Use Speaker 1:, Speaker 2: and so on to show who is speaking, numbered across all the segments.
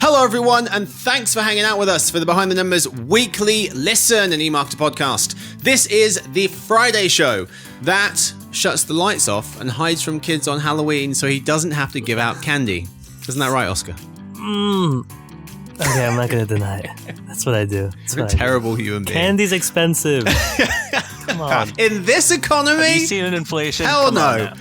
Speaker 1: Hello, everyone, and thanks for hanging out with us for the Behind the Numbers weekly listen and eMarketer podcast. This is the Friday show that shuts the lights off and hides from kids on Halloween so he doesn't have to give out candy. Isn't that right, Oscar?
Speaker 2: Okay, I'm not going to deny it. That's what I do.
Speaker 1: You're a terrible human being.
Speaker 2: Candy's expensive. Come on.
Speaker 1: In this economy?
Speaker 3: Have you seen an inflation?
Speaker 1: Hell no.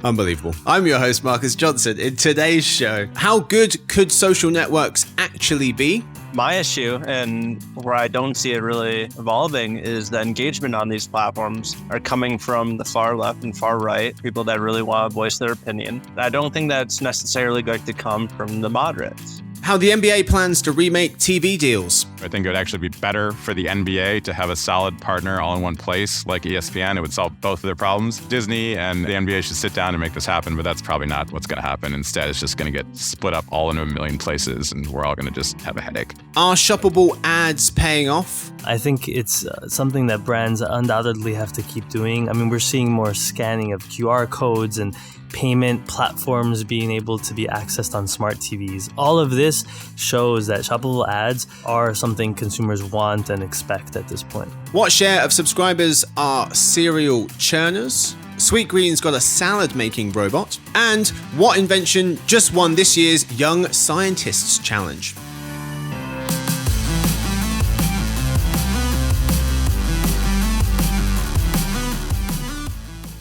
Speaker 1: Unbelievable. I'm your host, Marcus Johnson. In today's show, how good could social networks actually be?
Speaker 3: My issue, and where I don't see it really evolving, is the engagement on these platforms are coming from the far left and far right, people that really want to voice their opinion. I don't think that's necessarily going to come from the moderates.
Speaker 1: How the NBA plans to remake TV deals.
Speaker 4: I think it would actually be better for the NBA to have a solid partner all in one place like ESPN. It would solve both of their problems. Disney and the NBA should sit down and make this happen, but that's probably not what's going to happen. Instead, it's just going to get split up all into a million places, and we're all going to just have a headache.
Speaker 1: Are shoppable ads paying off?
Speaker 2: I think it's something that brands undoubtedly have to keep doing. I mean, we're seeing more scanning of QR codes and payment platforms being able to be accessed on smart TVs. All of this shows that shoppable ads are something consumers want and expect at this point.
Speaker 1: What share of subscribers are serial churners? Sweetgreen's got a salad-making robot. And what invention just won this year's Young Scientists Challenge?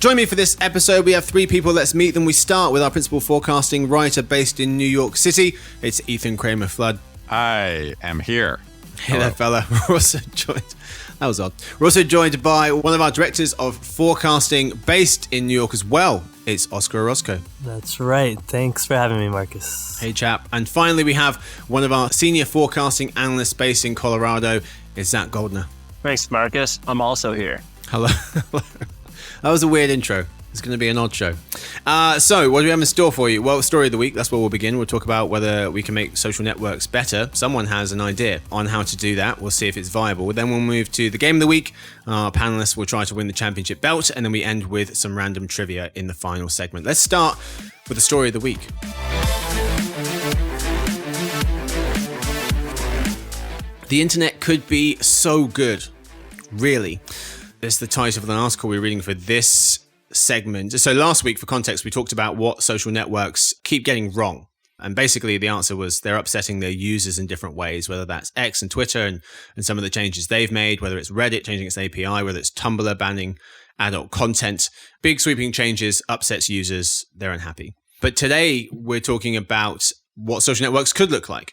Speaker 1: Join me for this episode. We have three people. Let's meet them. We start with our principal forecasting writer based in New York City. It's Ethan Cramer-Flood.
Speaker 4: I am here.
Speaker 1: Hey there, fella. We're also joined. That was odd. We're also joined by one of our directors of forecasting based in New York as well. It's Oscar Orozco.
Speaker 2: That's right. Thanks for having me, Marcus.
Speaker 1: Hey, chap. And finally, we have one of our senior forecasting analysts based in Colorado. It's Zach Goldner.
Speaker 3: Thanks, Marcus. I'm also here.
Speaker 1: Hello. That was a weird intro. It's going to be an odd show. So, what do we have in store for you? Well, story of the week, that's where we'll begin. We'll talk about whether we can make social networks better. Someone has an idea on how to do that. We'll see if it's viable. Then we'll move to the game of the week. Our panelists will try to win the championship belt. And then we end with some random trivia in the final segment. Let's start with the story of the week. The internet could be so good. Really. It's the title of an article we're reading for this segment. So last week, for context, we talked about what social networks keep getting wrong. And basically, the answer was they're upsetting their users in different ways, whether that's X and Twitter and some of the changes they've made, whether it's Reddit changing its API, whether it's Tumblr banning adult content. Big sweeping changes upsets users. They're unhappy. But today, we're talking about what social networks could look like.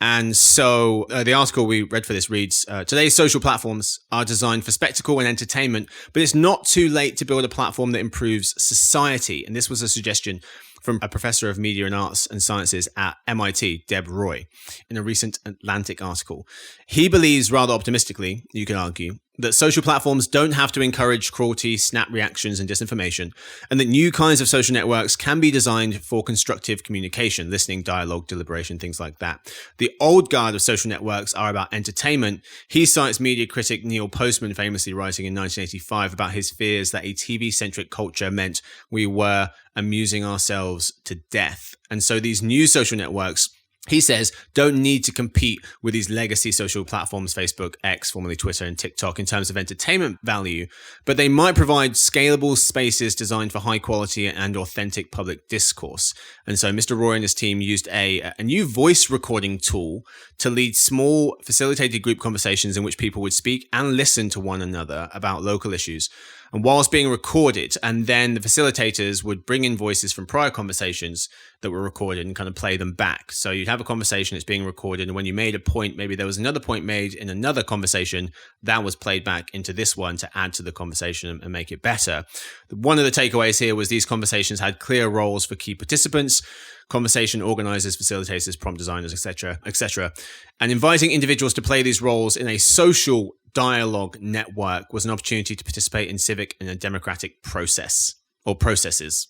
Speaker 1: And so the article we read for this reads, today's social platforms are designed for spectacle and entertainment, but it's not too late to build a platform that improves society. And this was a suggestion from a professor of media and arts and sciences at MIT, Deb Roy, in a recent Atlantic article. He believes, rather optimistically, you could argue, that social platforms don't have to encourage cruelty, snap reactions, and disinformation, and that new kinds of social networks can be designed for constructive communication, listening, dialogue, deliberation, things like that. The old guard of social networks are about entertainment. He cites media critic Neil Postman famously writing in 1985 about his fears that a TV-centric culture meant we were amusing ourselves to death. And so these new social networks, he says, don't need to compete with these legacy social platforms, Facebook, X, formerly Twitter, and TikTok, in terms of entertainment value, but they might provide scalable spaces designed for high quality and authentic public discourse. And so Mr. Roy and his team used a new voice recording tool to lead small facilitated group conversations in which people would speak and listen to one another about local issues. And whilst being recorded, and then the facilitators would bring in voices from prior conversations that were recorded and kind of play them back. So you'd have a conversation, it's being recorded, and when you made a point, maybe there was another point made in another conversation that was played back into this one to add to the conversation and make it better. One of the takeaways here was these conversations had clear roles for key participants, conversation organizers, facilitators, prompt designers, etc. And inviting individuals to play these roles in a social dialogue network was an opportunity to participate in civic and a democratic process or processes.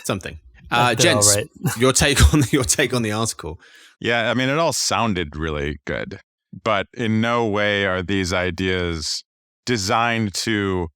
Speaker 1: Something. Gents,
Speaker 2: right.
Speaker 1: your take on the article.
Speaker 4: Yeah, I mean, it all sounded really good, but in no way are these ideas designed to,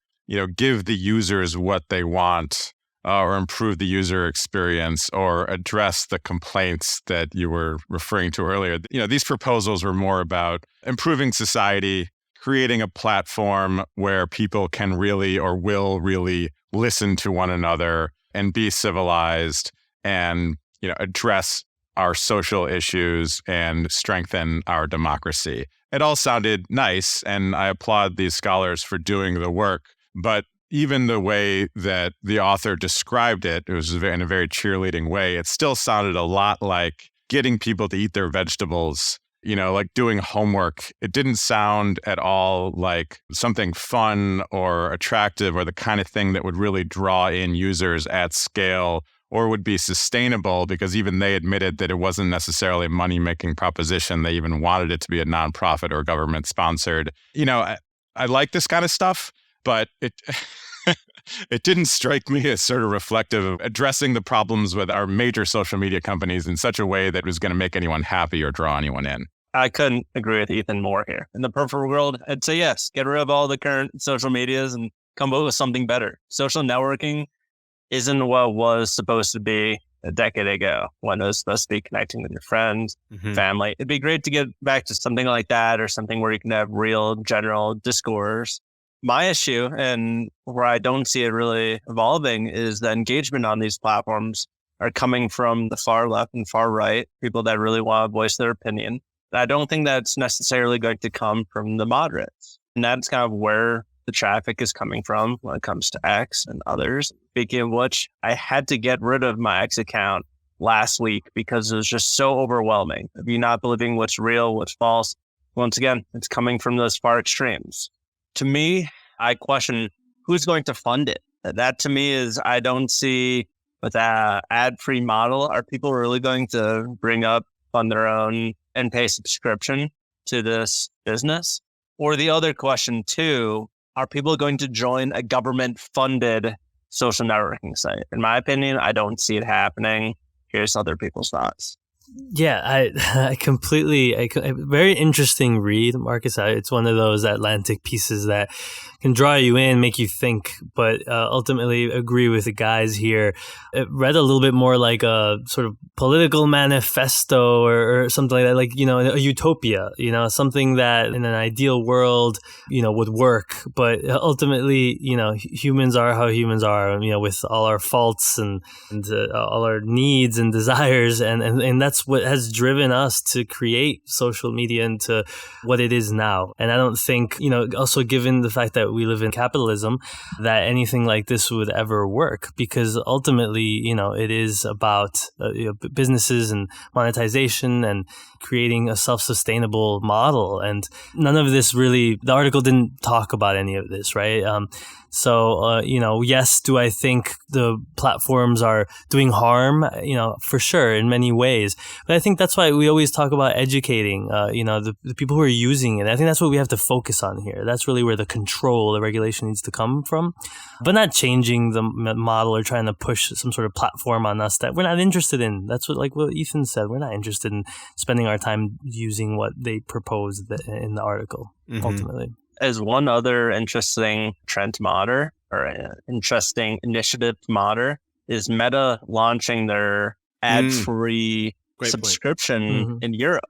Speaker 4: give the users what they want or improve the user experience or address the complaints that you were referring to earlier. These proposals were more about improving society, creating a platform where people can really or will really listen to one another and be civilized and, address our social issues and strengthen our democracy. It all sounded nice, and I applaud these scholars for doing the work. But even the way that the author described it, it was in a very cheerleading way, it still sounded a lot like getting people to eat their vegetables, like doing homework. It didn't sound at all like something fun or attractive or the kind of thing that would really draw in users at scale or would be sustainable, because even they admitted that it wasn't necessarily a money-making proposition. They even wanted it to be a nonprofit or government-sponsored. I like this kind of stuff, but it it didn't strike me as sort of reflective of addressing the problems with our major social media companies in such a way that was going to make anyone happy or draw anyone in.
Speaker 3: I couldn't agree with Ethan more here. In the perfect world, I'd say yes, get rid of all the current social medias and come up with something better. Social networking isn't what was supposed to be a decade ago when it was supposed to be connecting with your friends, family. It'd be great to get back to something like that, or something where you can have real general discourse. My issue, and where I don't see it really evolving, is the engagement on these platforms are coming from the far left and far right, people that really want to voice their opinion. I don't think that's necessarily going to come from the moderates. And that's kind of where the traffic is coming from when it comes to X and others. Speaking of which, I had to get rid of my X account last week because it was just so overwhelming. If you're not believing what's real, what's false, once again, it's coming from those far extremes. To me, I question who's going to fund it. That to me is, I don't see with that ad-free model, are people really going to bring up on their own and pay subscription to this business? Or the other question too, are people going to join a government-funded social networking site? In my opinion, I don't see it happening. Here's other people's thoughts.
Speaker 2: Yeah, I completely, very interesting read, Marcus. It's one of those Atlantic pieces that can draw you in, make you think, but ultimately agree with the guys here. It read a little bit more like a sort of political manifesto or something like that, like, a utopia, something that in an ideal world, would work. But ultimately, humans are how humans are, with all our faults and all our needs and desires. And that's what has driven us to create social media into what it is now. And I don't think, also given the fact that we live in capitalism, that anything like this would ever work, because ultimately, it is about businesses and monetization and creating a self-sustainable model. And none of this really, the article didn't talk about any of this, right? So, yes, do I think the platforms are doing harm? For sure, in many ways. But I think that's why we always talk about educating, the people who are using it. I think that's what we have to focus on here. That's really where the control, the regulation needs to come from, but not changing the model or trying to push some sort of platform on us that we're not interested in. That's what Ethan said. We're not interested in spending our time using what they proposed in the article, ultimately.
Speaker 3: As one other interesting trend modder or interesting initiative modder is Meta launching their ad-free subscription in Europe.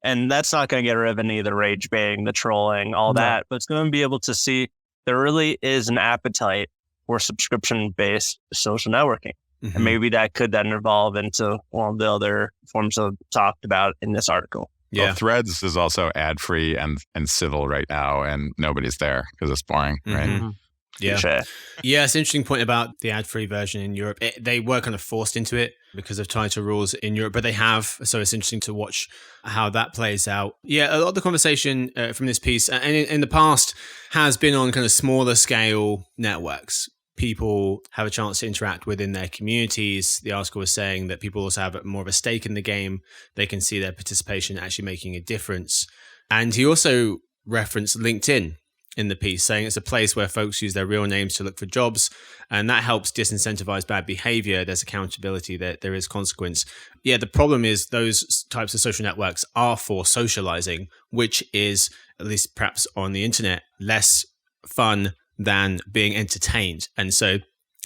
Speaker 3: And that's not going to get rid of any of the rage baiting, the trolling, all that, but it's going to be able to see there really is an appetite for subscription-based social networking. And maybe that could then evolve into one of the other forms of talked about in this article.
Speaker 4: Yeah, well, Threads is also ad-free and civil right now, and nobody's there because it's boring, right?
Speaker 1: Yeah. Sure. Yeah, it's an interesting point about the ad-free version in Europe. They were kind of forced into it because of tighter rules in Europe, but they have. So it's interesting to watch how that plays out. Yeah, a lot of the conversation from this piece and in the past has been on kind of smaller scale networks. People have a chance to interact within their communities. The article was saying that people also have more of a stake in the game. They can see their participation actually making a difference. And he also referenced LinkedIn in the piece, saying it's a place where folks use their real names to look for jobs, and that helps disincentivize bad behavior. There's accountability, there is consequence. Yeah, the problem is those types of social networks are for socializing, which is, at least perhaps on the internet, less fun than being entertained. And so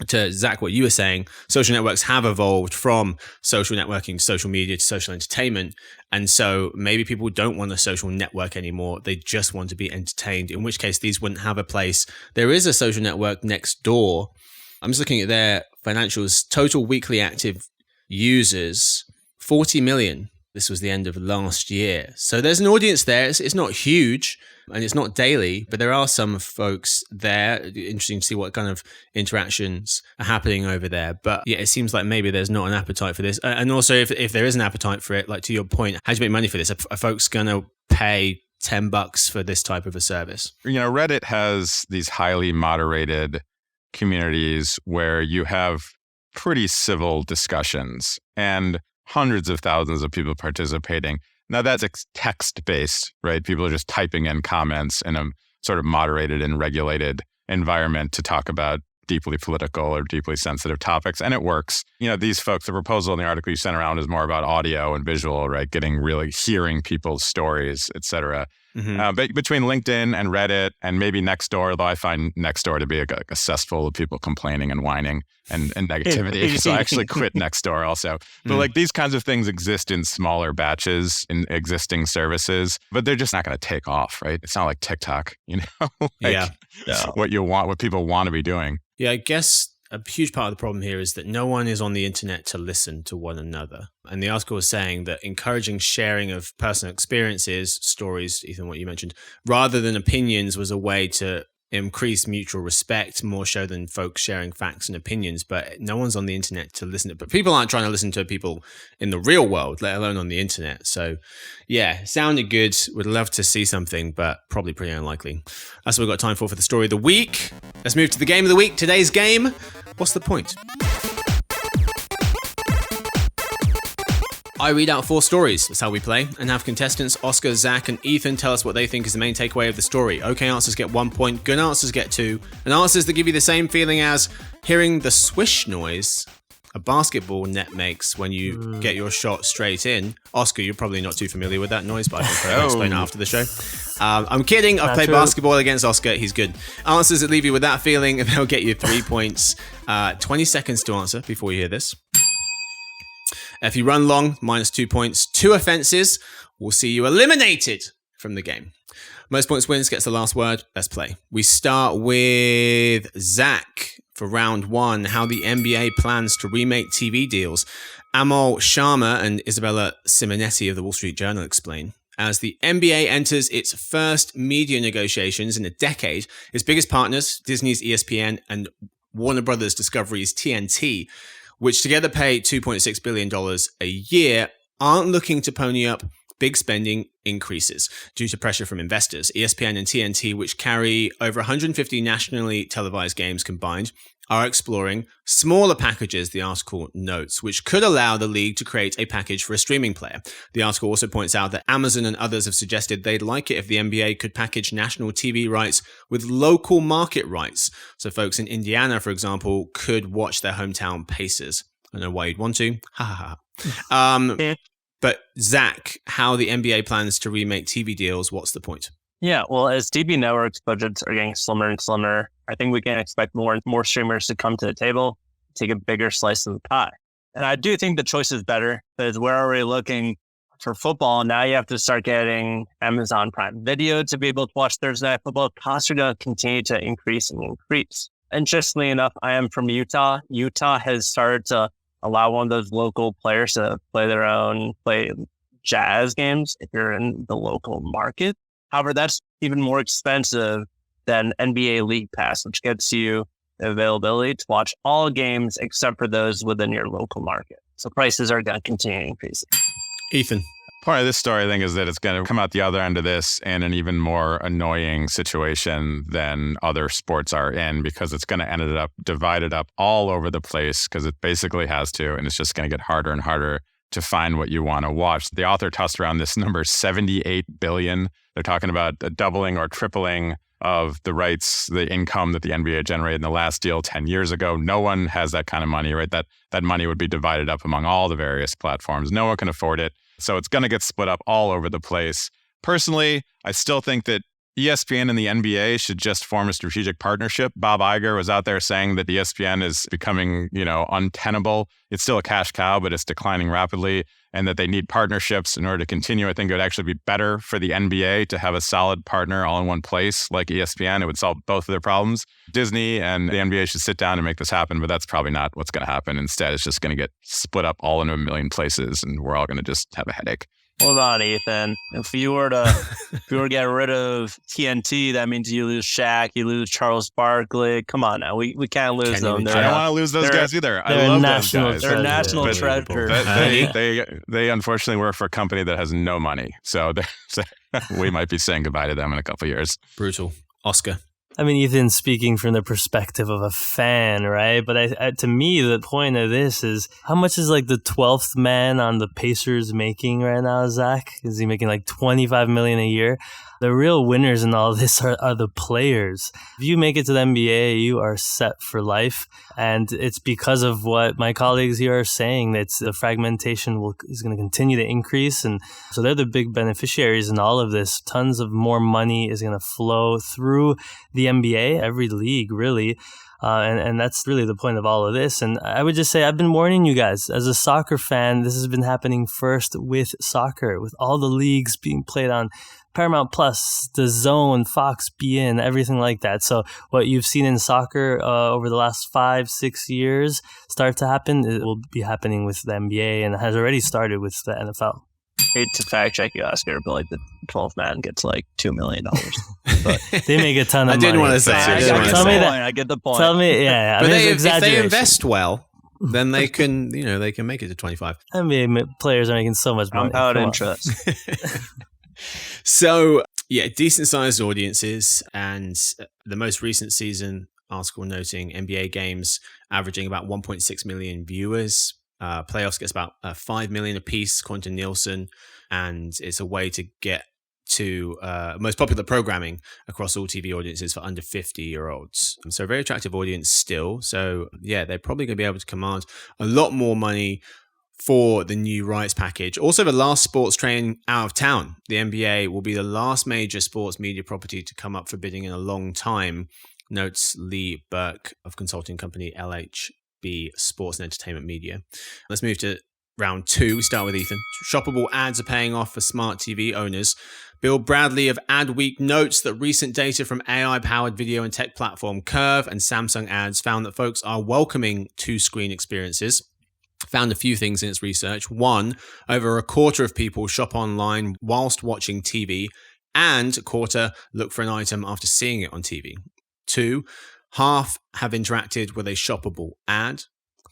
Speaker 1: to Zach, what you were saying, social networks have evolved from social networking to social media to social entertainment. And so maybe people don't want a social network anymore. They just want to be entertained, in which case these wouldn't have a place. There is a social network next door. I'm just looking at their financials. Total weekly active users, 40 million. This was the end of last year. So there's an audience there. It's not huge and it's not daily, but there are some folks there. Interesting to see what kind of interactions are happening over there. But yeah, it seems like maybe there's not an appetite for this. And also, if there is an appetite for it, like to your point, how do you make money for this? Are folks going to pay $10 for this type of a service?
Speaker 4: Reddit has these highly moderated communities where you have pretty civil discussions and hundreds of thousands of people participating. Now that's text-based, right? People are just typing in comments in a sort of moderated and regulated environment to talk about deeply political or deeply sensitive topics, and it works. These folks, the proposal in the article you sent around is more about audio and visual, right? Hearing people's stories, et cetera. Mm-hmm. But between LinkedIn and Reddit and maybe Nextdoor, though I find Nextdoor to be a cesspool of people complaining and whining and negativity. So I actually quit Nextdoor also. But these kinds of things exist in smaller batches in existing services, but they're just not going to take off, right? It's not like TikTok, what people want to be doing.
Speaker 1: Yeah, I guess a huge part of the problem here is that no one is on the internet to listen to one another. And the article was saying that encouraging sharing of personal experiences, stories, Ethan, what you mentioned, rather than opinions was a way to increase mutual respect, more so than folks sharing facts and opinions. But no one's on the internet to listen to. But people aren't trying to listen to people in the real world, let alone on the internet. So yeah, sounded good. Would love to see something, but probably pretty unlikely. That's what we've got time for the story of the week. Let's move to the game of the week. Today's game. What's the point? I read out 4 stories, that's how we play, and have contestants Oscar, Zach, and Ethan tell us what they think is the main takeaway of the story. Okay answers get 1 point, good answers get 2, and answers that give you the same feeling as hearing the swish noise a basketball net makes when you get your shot straight in. Oscar, you're probably not too familiar with that noise, but I can explain it after the show. I'm kidding. I've played basketball against Oscar. He's good. Answers that leave you with that feeling, they'll get you 3 points. 20 seconds to answer before you hear this. If you run long, -2 points. 2 offenses will see you eliminated from the game. Most points wins, gets the last word. Let's play. We start with Zach for round 1. How the NBA plans to remake TV deals. Amol Sharma and Isabella Simonetti of the Wall Street Journal explain. As the NBA enters its first media negotiations in a decade, its biggest partners, Disney's ESPN and Warner Brothers Discovery's TNT, which together pay $2.6 billion a year, aren't looking to pony up big spending increases due to pressure from investors. ESPN and TNT, which carry over 150 nationally televised games combined, are exploring smaller packages, the article notes, which could allow the league to create a package for a streaming player. The article also points out that Amazon and others have suggested they'd like it if the NBA could package national TV rights with local market rights. So folks in Indiana, for example, could watch their hometown Pacers. I don't know why you'd want to. Ha ha ha. But Zach, how the NBA plans to remake TV deals, what's the point?
Speaker 3: Yeah, well, as TV networks' budgets are getting slimmer and slimmer, I think we can expect more and more streamers to come to the table, take a bigger slice of the pie. And I do think the choice is better, because we're already looking for football. Now you have to start getting Amazon Prime Video to be able to watch Thursday Night Football. Costs are going to continue to increase and increase. Interestingly enough, I am from Utah. Utah has started to allow one of those local players to play jazz games if you're in the local market. However, that's even more expensive than NBA League Pass, which gets you the availability to watch all games except for those within your local market. So prices are going to continue increasing.
Speaker 1: Ethan.
Speaker 4: Part of this story, I think, is that it's going to come out the other end of this in an even more annoying situation than other sports are in, because it's going to end up divided up all over the place, because it basically has to, and it's just going to get harder and harder to find what you want to watch. The author tossed around this number, 78 billion. They're talking about a doubling or tripling of the rights, the income that the NBA generated in the last deal 10 years ago. No one has that kind of money, right? That money would be divided up among all the various platforms. No one can afford it. So it's going to get split up all over the place. Personally, I still think that ESPN and the NBA should just form a strategic partnership. Bob Iger was out there saying that ESPN is becoming, untenable. It's still a cash cow, but it's declining rapidly, and that they need partnerships in order to continue. I think it would actually be better for the NBA to have a solid partner all in one place like ESPN. It would solve both of their problems. Disney and the NBA should sit down and make this happen, but that's probably not what's going to happen. Instead, it's just going to get split up all into a million places, and we're all going to just have a headache.
Speaker 3: Hold on, Ethan. If you were to get rid of TNT, that means you lose Shaq, you lose Charles Barkley. Come on now, we can't lose them.
Speaker 4: I don't want to lose those guys either. I love those guys.
Speaker 3: They're national treasures.
Speaker 4: They unfortunately work for a company that has no money, so we might be saying goodbye to them in a couple of years.
Speaker 1: Brutal. Oscar.
Speaker 2: I mean, Ethan's speaking from the perspective of a fan, right? But to me, the point of this is how much is like the 12th man on the Pacers making right now, Zach? Is he making like $25 million a year? The real winners in all this are the players. If you make it to the NBA, you are set for life. And it's because of what my colleagues here are saying that the fragmentation is going to continue to increase. And so they're the big beneficiaries in all of this. Tons of more money is going to flow through the NBA, every league, really. And that's really the point of all of this. And I would just say I've been warning you guys. As a soccer fan, this has been happening first with soccer, with all the leagues being played on Paramount Plus, The Zone, Fox, BN, everything like that. So what you've seen in soccer over the last 5-6 years start to happen, it will be happening with the NBA, and it has already started with the NFL.
Speaker 3: Hate to fact check you, Oscar, but like the 12th man gets like $2 million. But
Speaker 2: they make a ton of money.
Speaker 1: I didn't want to say.
Speaker 3: I get the point.
Speaker 2: Tell me, yeah.
Speaker 1: But if they invest well, then they can, they can make it to 25.
Speaker 2: NBA players are making so much money.
Speaker 3: Compound interest.
Speaker 1: So, yeah, decent-sized audiences, and the most recent season article noting NBA games averaging about 1.6 million viewers. Playoffs gets about 5 million apiece, according to Nielsen, and it's a way to get to most popular programming across all TV audiences for under 50-year-olds. So a very attractive audience still. So, yeah, they're probably going to be able to command a lot more money for the new rights package. Also, the last sports train out of town. The NBA will be the last major sports media property to come up for bidding in a long time, notes Lee Burke of consulting company LHB Sports and Entertainment Media. Let's move to round two. We start with Ethan. Shoppable ads are paying off for smart TV owners. Bill Bradley of Adweek notes that recent data from AI-powered video and tech platform Curve and Samsung Ads found that folks are welcoming two-screen experiences. Found a few things in its research. One, over a quarter of people shop online whilst watching TV, and a quarter look for an item after seeing it on TV. 2, half have interacted with a shoppable ad.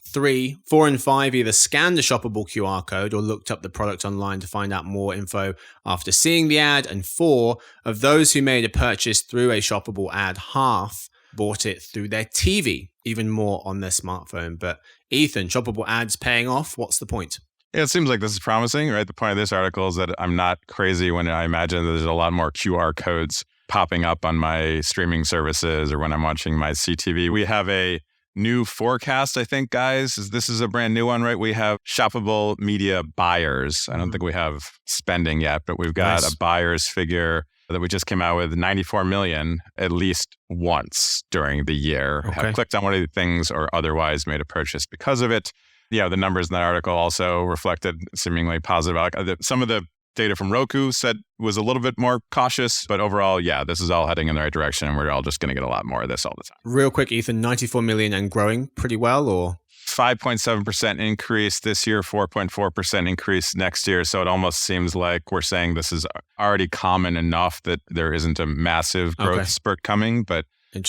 Speaker 1: 3, 4 and 5 either scanned a shoppable QR code or looked up the product online to find out more info after seeing the ad. And 4, of those who made a purchase through a shoppable ad, half bought it through their TV, even more on their smartphone. But Ethan, shoppable ads paying off. What's the point?
Speaker 4: Yeah, it seems like this is promising, right? The point of this article is that I'm not crazy when I imagine that there's a lot more QR codes popping up on my streaming services or when I'm watching my CTV. We have a new forecast, I think, guys. This is a brand new one, right? We have shoppable media buyers. I don't think we have spending yet, but we've got a buyer's figure that we just came out with, 94 million at least once during the year have clicked on one of the things or otherwise made a purchase because of it. Yeah, the numbers in that article also reflected seemingly positive. Some of the data from Roku said was a little bit more cautious, but overall, yeah, this is all heading in the right direction, and we're all just going to get a lot more of this all the time.
Speaker 1: Real quick, Ethan, 94 million and growing pretty well, or?
Speaker 4: 5.7% increase this year, 4.4% increase next year. So it almost seems like we're saying this is already common enough that there isn't a massive growth spurt coming, but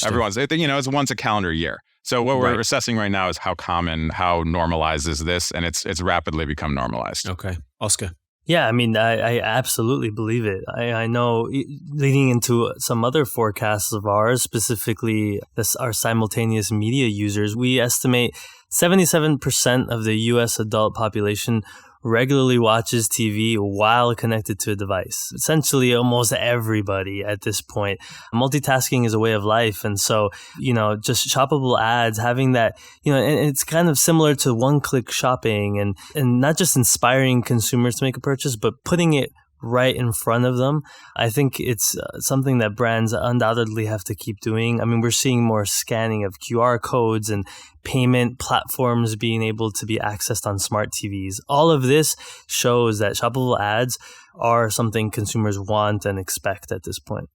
Speaker 4: everyone's, it's once a calendar year. So what we're assessing right now is how common, how normalized is this, and it's rapidly become normalized.
Speaker 1: Okay. Oscar.
Speaker 2: Yeah, I mean, I absolutely believe it. I know leading into some other forecasts of ours, specifically our simultaneous media users, we estimate 77% of the U.S. adult population regularly watches TV while connected to a device. Essentially, almost everybody at this point. Multitasking is a way of life. And so, just shoppable ads, having that, and it's kind of similar to one-click shopping and not just inspiring consumers to make a purchase, but putting it right in front of them. I think it's something that brands undoubtedly have to keep doing. I mean, we're seeing more scanning of QR codes and payment platforms being able to be accessed on smart TVs. All of this shows that shoppable ads are something consumers want and expect at this point.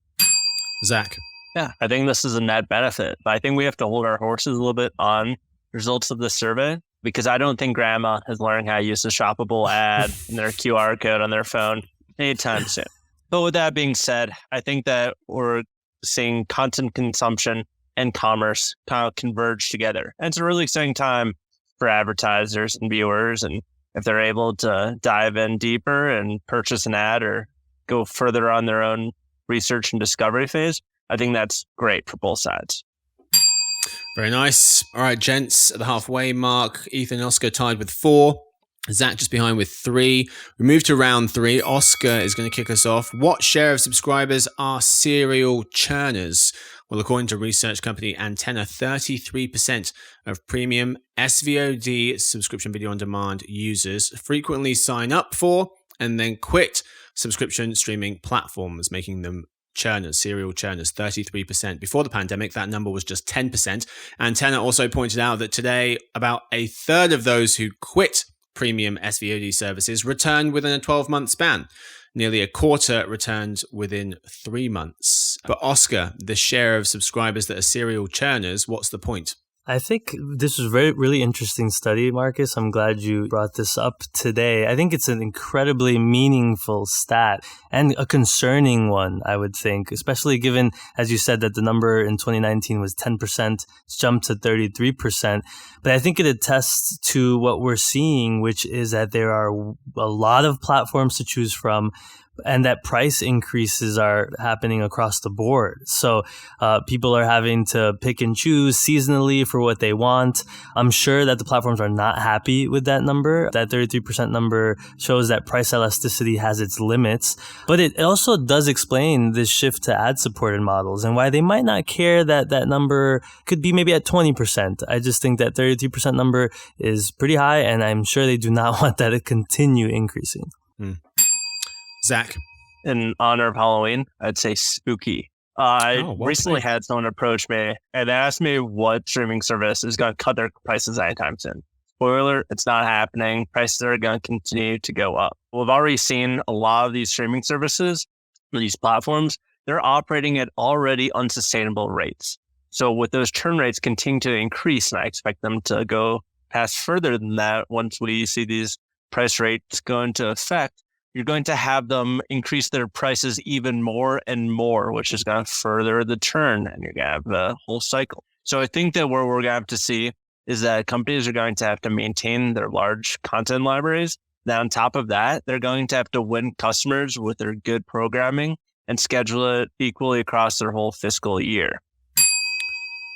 Speaker 1: Zach?
Speaker 3: Yeah, I think this is a net benefit. But I think we have to hold our horses a little bit on results of the survey, because I don't think grandma has learned how to use a shoppable ad and their QR code on their phone anytime soon. But with that being said, I think that we're seeing content consumption and commerce kind of converge together. And it's a really exciting time for advertisers and viewers. And if they're able to dive in deeper and purchase an ad or go further on their own research and discovery phase, I think that's great for both sides.
Speaker 1: Very nice. All right, gents, at the halfway mark, Ethan and Oscar tied with 4. Zach just behind with 3. We move to round 3. Oscar is going to kick us off. What share of subscribers are serial churners? Well, according to research company Antenna, 33% of premium SVOD, subscription video on demand users, frequently sign up for and then quit subscription streaming platforms, making them churners, serial churners, 33%. Before the pandemic, that number was just 10%. Antenna also pointed out that today, about a third of those who quit premium SVOD services returned within a 12-month span. Nearly a quarter returned within 3 months. But Oscar, the share of subscribers that are serial churners, what's the point?
Speaker 2: I think this was a really interesting study, Marcus. I'm glad you brought this up today. I think it's an incredibly meaningful stat and a concerning one, I would think, especially given, as you said, that the number in 2019 was 10%. It's jumped to 33%. But I think it attests to what we're seeing, which is that there are a lot of platforms to choose from, and that price increases are happening across the board. So people are having to pick and choose seasonally for what they want. I'm sure that the platforms are not happy with that number. That 33% number shows that price elasticity has its limits. But it also does explain this shift to ad-supported models and why they might not care that that number could be maybe at 20%. I just think that 33% number is pretty high, and I'm sure they do not want that to continue increasing.
Speaker 1: Zach?
Speaker 3: In honor of Halloween, I'd say spooky. I recently had someone approach me and ask me what streaming service is going to cut their prices anytime soon. Spoiler, it's not happening. Prices are going to continue to go up. We've already seen a lot of these streaming services, these platforms, they're operating at already unsustainable rates. So with those churn rates continuing to increase, and I expect them to go past further than that once we see these price rates go into effect, you're going to have them increase their prices even more and more, which is going to further the churn, and you're going to have the whole cycle. So I think that what we're going to have to see is that companies are going to have to maintain their large content libraries. Now, on top of that, they're going to have to win customers with their good programming and schedule it equally across their whole fiscal year.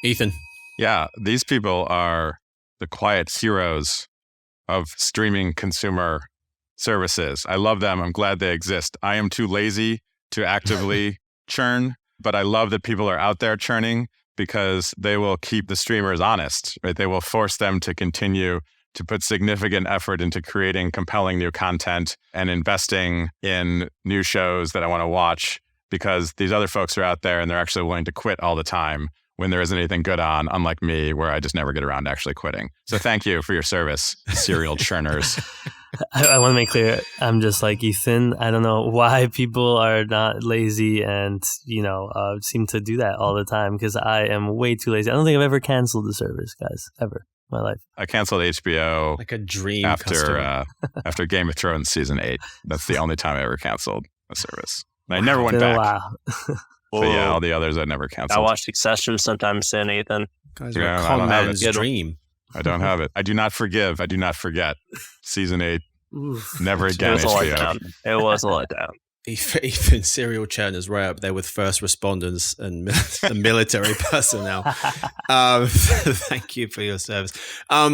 Speaker 1: Ethan?
Speaker 4: Yeah, these people are the quiet heroes of streaming consumer services. I love them. I'm glad they exist. I am too lazy to actively churn, but I love that people are out there churning because they will keep the streamers honest, right? They will force them to continue to put significant effort into creating compelling new content and investing in new shows that I want to watch, because these other folks are out there and they're actually willing to quit all the time when there isn't anything good on, unlike me, where I just never get around to actually quitting. So thank you for your service, serial churners.
Speaker 2: I want to make clear, I'm just like Ethan. I don't know why people are not lazy and, seem to do that all the time, because I am way too lazy. I don't think I've ever canceled the service, guys, ever in my life.
Speaker 4: I canceled HBO
Speaker 1: like a dream
Speaker 4: after Game of Thrones season 8. That's the only time I ever canceled a service. And I never went back.
Speaker 2: Wow.
Speaker 4: So yeah, all the others I never canceled.
Speaker 3: I watched Succession sometime soon, Ethan.
Speaker 1: Guys, are a con man's dream.
Speaker 4: I don't have it. I do not forgive. I do not forget. Season 8.
Speaker 2: Oof.
Speaker 4: Never again.
Speaker 3: It was a letdown.
Speaker 1: Ethan, serial churners right up there with first responders and military personnel. Thank you for your service.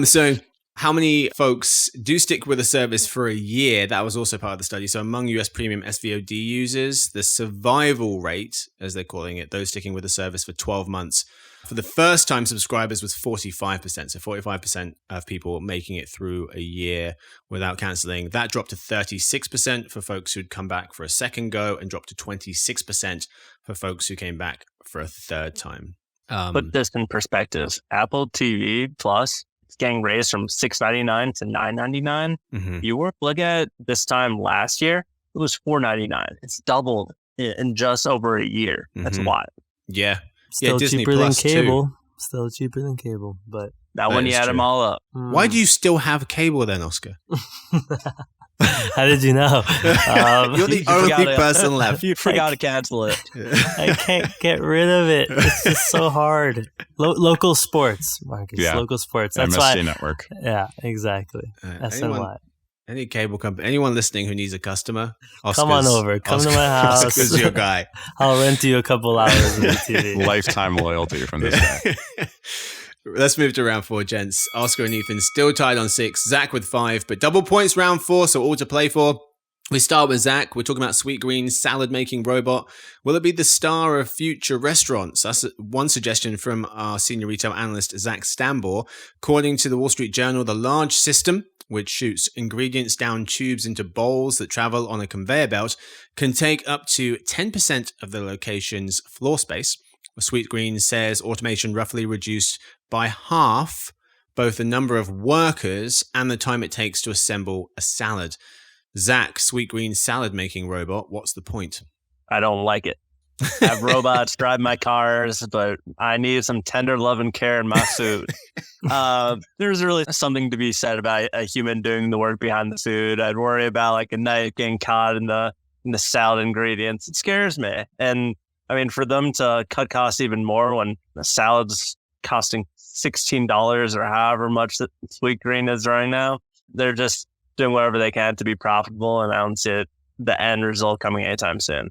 Speaker 1: So how many folks do stick with a service for a year? That was also part of the study. So among US premium SVOD users, the survival rate, as they're calling it, those sticking with the service for 12 months, For the first time subscribers was 45%. So 45% of people making it through a year without canceling. That dropped to 36% for folks who'd come back for a second go and dropped to 26% for folks who came back for a third time.
Speaker 3: Put this in perspective. Apple TV Plus is getting raised from $6.99 to $9.99.
Speaker 1: Mm-hmm.
Speaker 3: You look at this time last year, it was $4.99. It's doubled in just over a year. That's wild.
Speaker 1: Yeah.
Speaker 2: Still
Speaker 1: Disney
Speaker 2: cheaper
Speaker 1: Plus
Speaker 2: than cable.
Speaker 1: too.
Speaker 2: Still cheaper than cable, but
Speaker 3: That when you add them all up.
Speaker 1: Why do you still have cable then, Oscar?
Speaker 2: How did you know?
Speaker 1: You're the only person left.
Speaker 3: You forgot to cancel it.
Speaker 2: I can't get rid of it. It's just so hard. Local sports, Marcus.
Speaker 4: Yeah.
Speaker 2: Local sports. That's
Speaker 4: MSG
Speaker 2: why.
Speaker 4: Network.
Speaker 2: Yeah, exactly. SNY.
Speaker 1: Any cable company, anyone listening who needs a customer, Oscar's,
Speaker 2: come on over. Come to my house.
Speaker 1: Oscar's your guy.
Speaker 2: I'll rent you a couple hours of the TV.
Speaker 4: Lifetime loyalty from this guy.
Speaker 1: Let's move to round 4, gents. Oscar and Ethan still tied on 6. Zach with 5, but double points round 4, so all to play for. We start with Zach. We're talking about Sweetgreen's salad-making robot. Will it be the star of future restaurants? That's one suggestion from our senior retail analyst, Zach Stambor. According to the Wall Street Journal, the large system, which shoots ingredients down tubes into bowls that travel on a conveyor belt, can take up to 10% of the location's floor space. Sweetgreen says automation roughly reduced by half both the number of workers and the time it takes to assemble a salad. Zach, Sweetgreen's salad-making robot, what's the point?
Speaker 3: I don't like it. I have robots drive my cars, but I need some tender love and care in my food. There's really something to be said about a human doing the work behind the food. I'd worry about like a knife getting caught in the salad ingredients. It scares me. And I mean, for them to cut costs even more when the salad's costing $16 or however much that Sweetgreen is right now, they're just doing whatever they can to be profitable, and I don't see the end result coming anytime soon.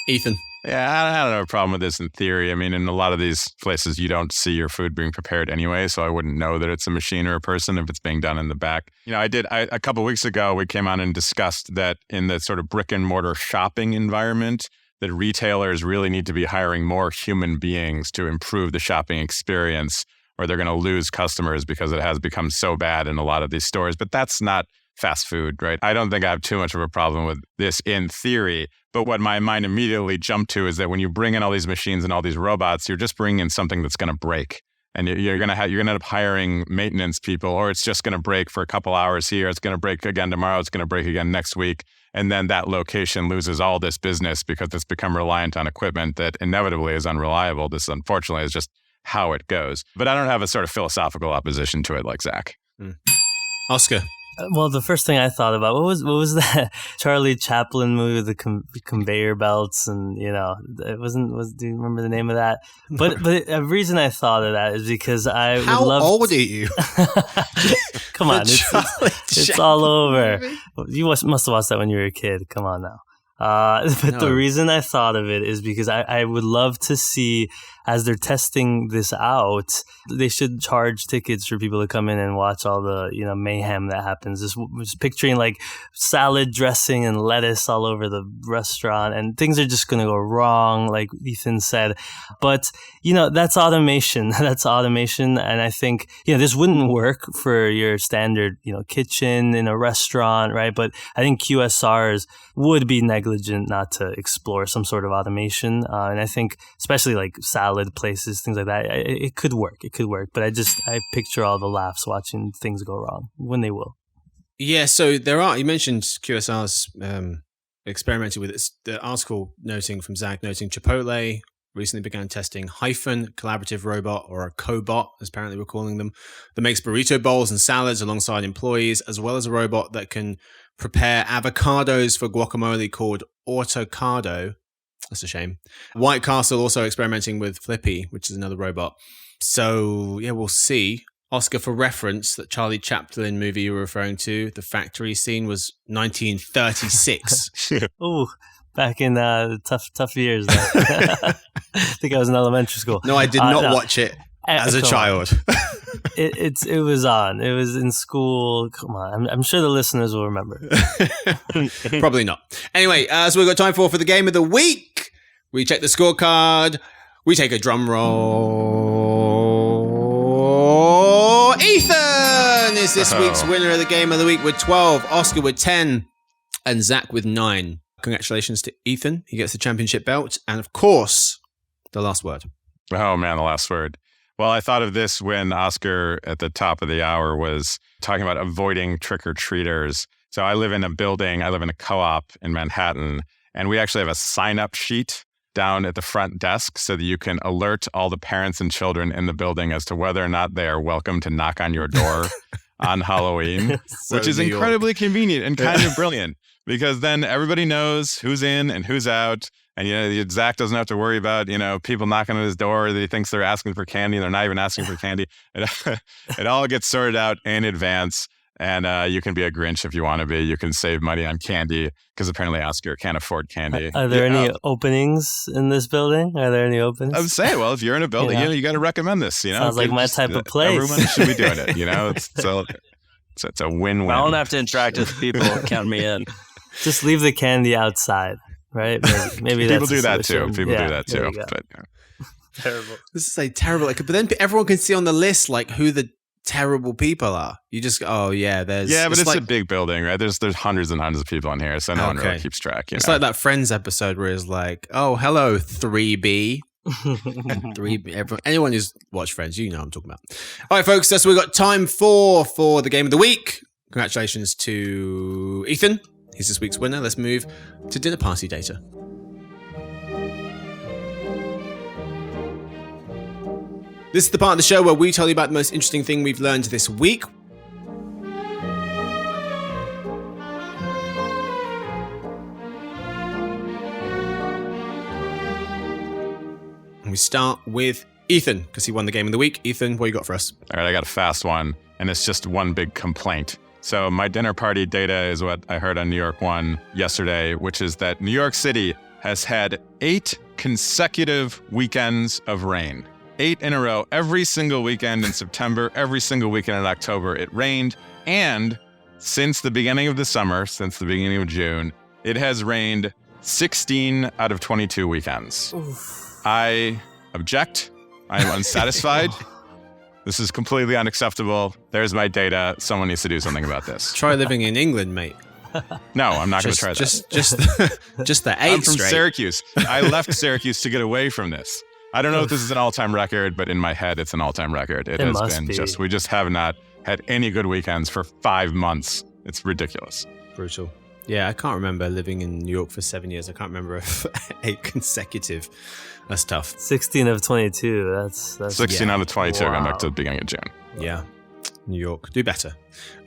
Speaker 1: Ethan?
Speaker 4: Yeah, I don't have a problem with this in theory. I mean, in a lot of these places, you don't see your food being prepared anyway, so I wouldn't know that it's a machine or a person if it's being done in the back. You know, a couple of weeks ago, we came on and discussed that in the sort of brick and mortar shopping environment, that retailers really need to be hiring more human beings to improve the shopping experience, or they're going to lose customers because it has become so bad in a lot of these stores. But that's not fast food, right? I don't think I have too much of a problem with this in theory. But what my mind immediately jumped to is that when you bring in all these machines and all these robots, you're just bringing in something that's going to break. And you're going to end up hiring maintenance people, or it's just going to break for a couple hours here. It's going to break again tomorrow. It's going to break again next week. And then that location loses all this business because it's become reliant on equipment that inevitably is unreliable. This, unfortunately, is just how it goes. But I don't have a sort of philosophical opposition to it like Zach.
Speaker 1: Oscar?
Speaker 2: Well, the first thing I thought about, what was that Charlie Chaplin movie with the conveyor belts, and it do you remember the name of that? But a reason I thought of that is because I would love.
Speaker 1: How old are you?
Speaker 2: Come on, it's all over. You must have watched that when you were a kid. Come on now. But the reason I thought of it is because I would love to see, as they're testing this out, they should charge tickets for people to come in and watch all the mayhem that happens. Just picturing like salad dressing and lettuce all over the restaurant, and things are just going to go wrong, like Ethan said. But that's automation. That's automation, and I think this wouldn't work for your standard kitchen in a restaurant, right? But I think QSRs would be negligent not to explore some sort of automation, and I think especially like salad places, things like that, it could work. But I picture all the laughs watching things go wrong when they will.
Speaker 1: Yeah, so you mentioned QSR's experimenting with it. The article from Zach noting Chipotle recently began testing Hyphen, collaborative robot, or a cobot, as apparently we're calling them, that makes burrito bowls and salads alongside employees, as well as a robot that can prepare avocados for guacamole called Autocado. That's a shame. White Castle also experimenting with Flippy, which is another robot. So, yeah, we'll see. Oscar, for reference, that Charlie Chaplin movie you were referring to, the factory scene was 1936.
Speaker 2: Ooh, back in the tough years. I think I was in elementary school.
Speaker 1: No, I did not watch it as a child.
Speaker 2: It was on. It was in school. Come on. I'm sure the listeners will remember.
Speaker 1: Probably not. Anyway, so we've got time for the game of the week. We check the scorecard. We take a drum roll. Ethan is this week's winner of the Game of the Week with 12, Oscar with 10, and Zach with 9. Congratulations to Ethan. He gets the championship belt. And of course, the last word.
Speaker 4: Oh, man, the last word. Well, I thought of this when Oscar at the top of the hour was talking about avoiding trick-or-treaters. So I live in a co-op in Manhattan, and we actually have a sign-up sheet down at the front desk so that you can alert all the parents and children in the building as to whether or not they are welcome to knock on your door on Halloween, which is incredibly convenient and kind of brilliant, because then everybody knows who's in and who's out. And, Zach doesn't have to worry about, people knocking on his door that he thinks they're asking for candy. They're not even asking for candy. It all gets sorted out in advance. And you can be a Grinch if you want to be. You can save money on candy because apparently Oscar can't afford candy.
Speaker 2: Are there any openings in this building? Are there any openings?
Speaker 4: I would say, well, if you're in a building, you got to recommend this.
Speaker 2: Sounds like my type of place.
Speaker 4: Everyone should be doing it. It's a win-win.
Speaker 3: I don't have to interact with people. Count me in.
Speaker 2: Just leave the candy outside. Right? Maybe
Speaker 4: people do that too. People do that too. But
Speaker 2: terrible.
Speaker 1: This is terrible. But then everyone can see on the list who the terrible people are. You just go, there's
Speaker 4: but it's a big building, right? There's hundreds and hundreds of people in here, so no one really keeps track.
Speaker 1: It's like that Friends episode where it's like, oh, hello, 3B. 3B. Anyone who's watched Friends, you know what I'm talking about. All right, folks, that's what we've got time for the Game of the Week. Congratulations to Ethan. He's this week's winner. Let's move to dinner party data. This is the part of the show where we tell you about the most interesting thing we've learned this week. And we start with Ethan, because he won the Game of the Week. Ethan, what you got for us?
Speaker 4: All right, I got a fast one, and it's just one big complaint. So my dinner party data is what I heard on New York One yesterday, which is that New York City has had 8 consecutive weekends of rain. 8 in a row. Every single weekend in September, every single weekend in October, it rained. And since the beginning of the summer, since the beginning of June, it has rained 16 out of 22 weekends. Oof. I object. I am unsatisfied. This is completely unacceptable. There's my data. Someone needs to do something about this.
Speaker 1: Try living in England, mate.
Speaker 4: No, I'm not going to try that.
Speaker 1: Just the 8
Speaker 4: I'm from
Speaker 1: straight.
Speaker 4: Syracuse. I left Syracuse to get away from this. I don't know if this is an all-time record, but in my head, it's an all-time record. It has been we just have not had any good weekends for 5 months. It's ridiculous.
Speaker 1: Brutal. Yeah, I can't remember living in New York for 7 years. I can't remember 8 consecutive. That's tough.
Speaker 2: 16 of 22. That's
Speaker 4: 16 out of 22. Wow. Going back to the beginning of June.
Speaker 1: Yeah. New York. Do better.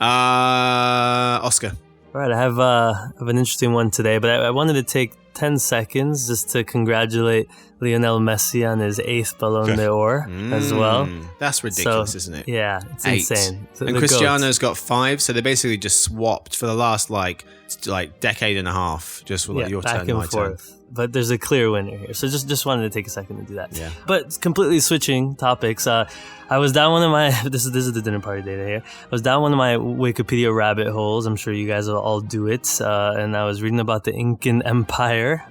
Speaker 1: Oscar.
Speaker 2: All right. I have an interesting one today, but I wanted to take 10 seconds just to congratulate Lionel Messi on his 8th Ballon d'Or as well.
Speaker 1: That's ridiculous, isn't it?
Speaker 2: Yeah, it's 8. Insane.
Speaker 1: And Cristiano's got 5, so they basically just swapped for the last decade and a half, just with your turn, my turn.
Speaker 2: But there's a clear winner here, so just wanted to take a second to do that.
Speaker 1: Yeah.
Speaker 2: But completely switching topics, I was down one of my this is the dinner party data here. I was down one of my Wikipedia rabbit holes. I'm sure you guys will all do it, and I was reading about the Incan Empire.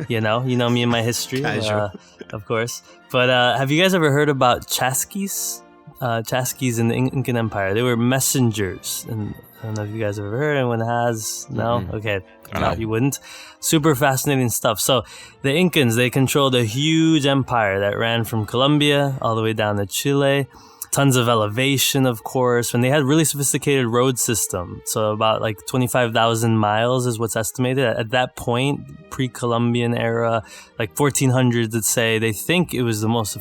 Speaker 2: You know me and my history, of course. But have you guys ever heard about Chasquis? Chasquis in the Incan Empire. They were messengers, and I don't know if you guys have ever heard. Anyone has? No? Mm-hmm. Okay. No, you wouldn't. Super fascinating stuff. So the Incans, they controlled a huge empire that ran from Colombia all the way down to Chile. Tons of elevation, of course, and they had really sophisticated road system. So about 25,000 miles is what's estimated. At that point, pre-Columbian era, 1400s, let's say, they think it was the most,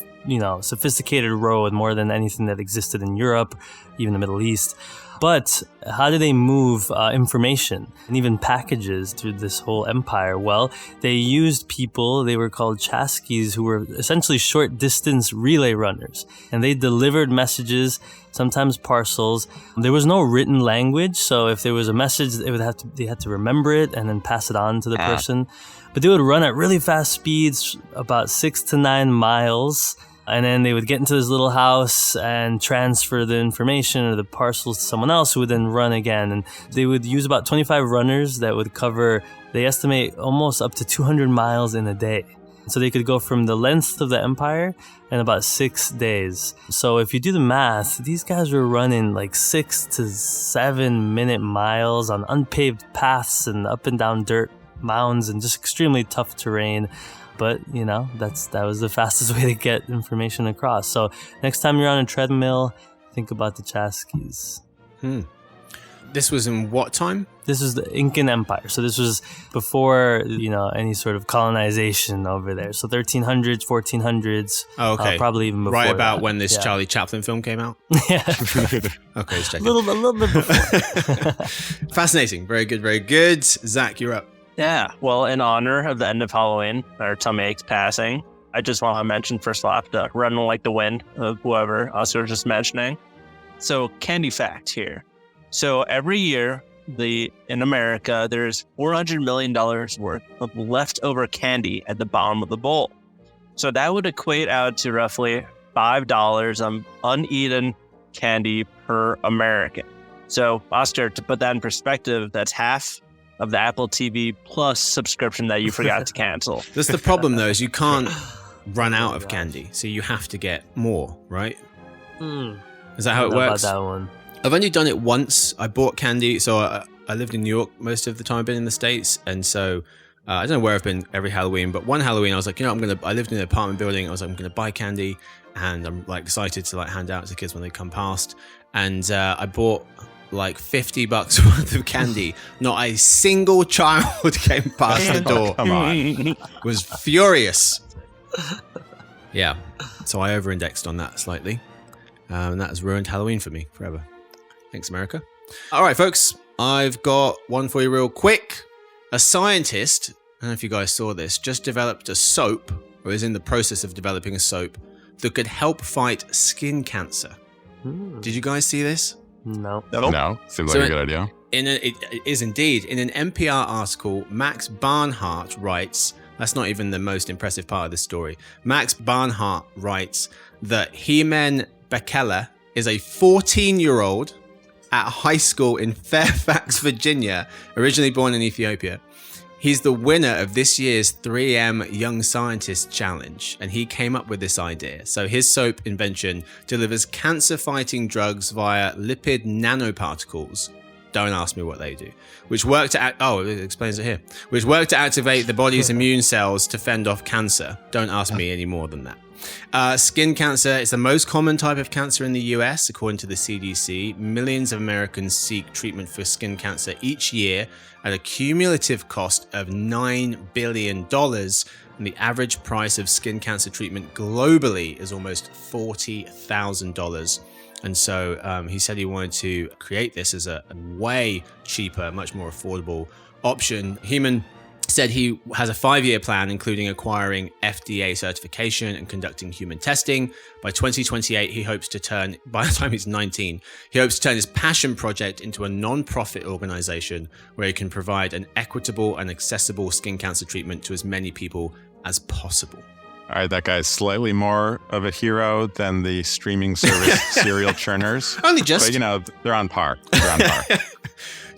Speaker 2: sophisticated road more than anything that existed in Europe, even the Middle East. But how do they move information and even packages through this whole empire? Well, they used people, they were called chasquis, who were essentially short distance relay runners. And they delivered messages, sometimes parcels. There was no written language, so if there was a message, they had to remember it and then pass it on to the person. But they would run at really fast speeds, about 6 to 9 miles. And then they would get into this little house and transfer the information or the parcels to someone else who would then run again. And they would use about 25 runners that would cover, they estimate, almost up to 200 miles in a day. So they could go from the length of the empire in about 6 days. So if you do the math, these guys were running like 6 to 7 minute miles on unpaved paths and up and down dirt mounds and just extremely tough terrain. But, that was the fastest way to get information across. So next time you're on a treadmill, think about the Chaskeys.
Speaker 1: This was in what time?
Speaker 2: This was the Incan Empire. So this was before, any sort of colonization over there. So 1300s, 1400s.
Speaker 1: Oh, okay.
Speaker 2: Probably even before
Speaker 1: Right about
Speaker 2: that.
Speaker 1: when this Charlie Chaplin film came out?
Speaker 2: Yeah.
Speaker 1: Okay, just checking.
Speaker 2: A little bit before.
Speaker 1: Fascinating. Very good, very good. Zach, you're up.
Speaker 3: Yeah, well, in honor of the end of Halloween, our tummy aches passing, I just want to mention first off the Run Like the Wind of whoever Oscar was just mentioning. So, candy fact here. So, every year, in America, there's $400 million worth of leftover candy at the bottom of the bowl. So, that would equate out to roughly $5 on uneaten candy per American. So, Oscar, to put that in perspective, that's half of the Apple TV Plus subscription that you forgot to cancel.
Speaker 1: That's the problem, though, is you can't run out of candy, so you have to get more, right? Is that how it works?
Speaker 2: About that one.
Speaker 1: I've only done it once. I bought candy, so I lived in New York most of the time I've been in the States, and so I don't know where I've been every Halloween, but one Halloween I was like, I lived in an apartment building, I was like, I'm going to buy candy, and I'm like excited to like hand out to kids when they come past, and I bought like $50 worth of candy. Not a single child came past the door.
Speaker 4: Come on.
Speaker 1: Was furious. Yeah. So I over-indexed on that slightly. And that has ruined Halloween for me forever. Thanks, America. All right, folks. I've got one for you real quick. A scientist, I don't know if you guys saw this, just developed a soap, or is in the process of developing a soap, that could help fight skin cancer. Did you guys see this?
Speaker 2: No.
Speaker 4: No, seems like a good idea.
Speaker 1: It is indeed. In an NPR article, Max Barnhart writes, that's not even the most impressive part of this story. Max Barnhart writes that Heman Bekele is a 14-year-old at high school in Fairfax, Virginia, originally born in Ethiopia. He's the winner of this year's 3M Young Scientist Challenge, and he came up with this idea. So his soap invention delivers cancer-fighting drugs via lipid nanoparticles. Don't ask me what they do. Which work to it explains it here. Which work to activate the body's immune cells to fend off cancer. Don't ask me any more than that. Skin cancer is the most common type of cancer in the US, according to the CDC. Millions of Americans seek treatment for skin cancer each year at a cumulative cost of $9 billion. And the average price of skin cancer treatment globally is almost $40,000. And so he said he wanted to create this as a way cheaper, much more affordable option. Heman said he has a 5-year plan, including acquiring FDA certification and conducting human testing. By 2028, he hopes to turn, by the time he's 19, he hopes to turn his passion project into a non-profit organization where he can provide an equitable and accessible skin cancer treatment to as many people as possible.
Speaker 4: All right, that guy's slightly more of a hero than the streaming service serial churners.
Speaker 1: Only just.
Speaker 4: But, they're on par.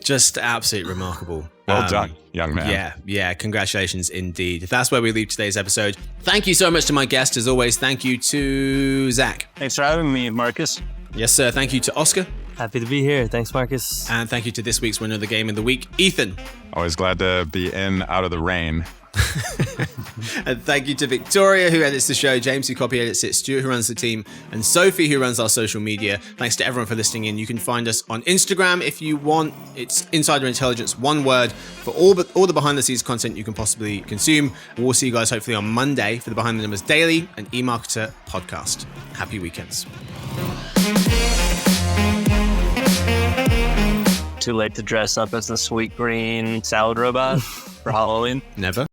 Speaker 1: Just absolutely remarkable.
Speaker 4: Well done, young man.
Speaker 1: Yeah. Congratulations indeed. That's where we leave today's episode. Thank you so much to my guest. As always, thank you to Zach.
Speaker 3: Thanks for having me, Marcus.
Speaker 1: Yes, sir. Thank you to Oscar.
Speaker 2: Happy to be here. Thanks, Marcus.
Speaker 1: And thank you to this week's winner of the game of the week, Ethan.
Speaker 4: Always glad to be in out of the rain.
Speaker 1: And thank you to Victoria, who edits the show, James, who copy edits it, Stuart, who runs the team, and Sophie, who runs our social media. Thanks to everyone for listening in. You can find us on Instagram if you want. It's Insider Intelligence, one word, for all the behind-the-scenes content you can possibly consume. We'll see you guys hopefully on Monday for the Behind the Numbers Daily and eMarketer podcast. Happy weekends.
Speaker 3: Too late to dress up as the Sweetgreen salad robot for Halloween?
Speaker 1: Never.